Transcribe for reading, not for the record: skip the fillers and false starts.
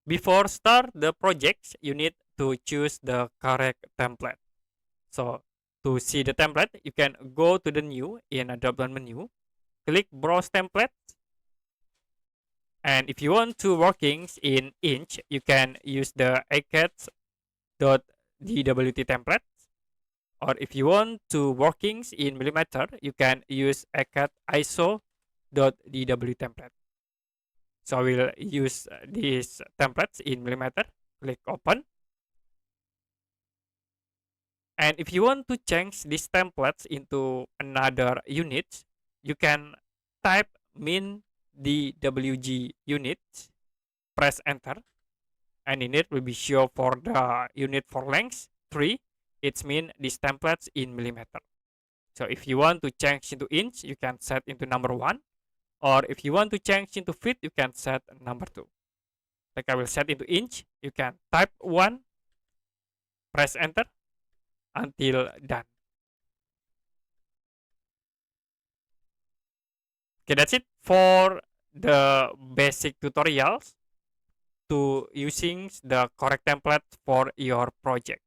Before start the project, you need to choose the correct template. So to see the template, you can go to the new in a drop down menu, click browse templates. And if you want to workings in inch, you can use the AutoCAD.dwt template. Or if you want to workings in millimeter, you can use AutoCAD ISO.dw template. So I will use these templates in millimeter. Click open. And if you want to change these templates into another unit, you can type min dwg unit, press enter, and in it will be show for the unit for length 3. It's mean these templates in millimeter. So if you want to change into inch, you can set into number 1. Or if you want to change into feet, you can set number 2. Like I will set into inch, you can type 1, press enter until done. Okay, that's it for the basic tutorials to using the correct template for your project.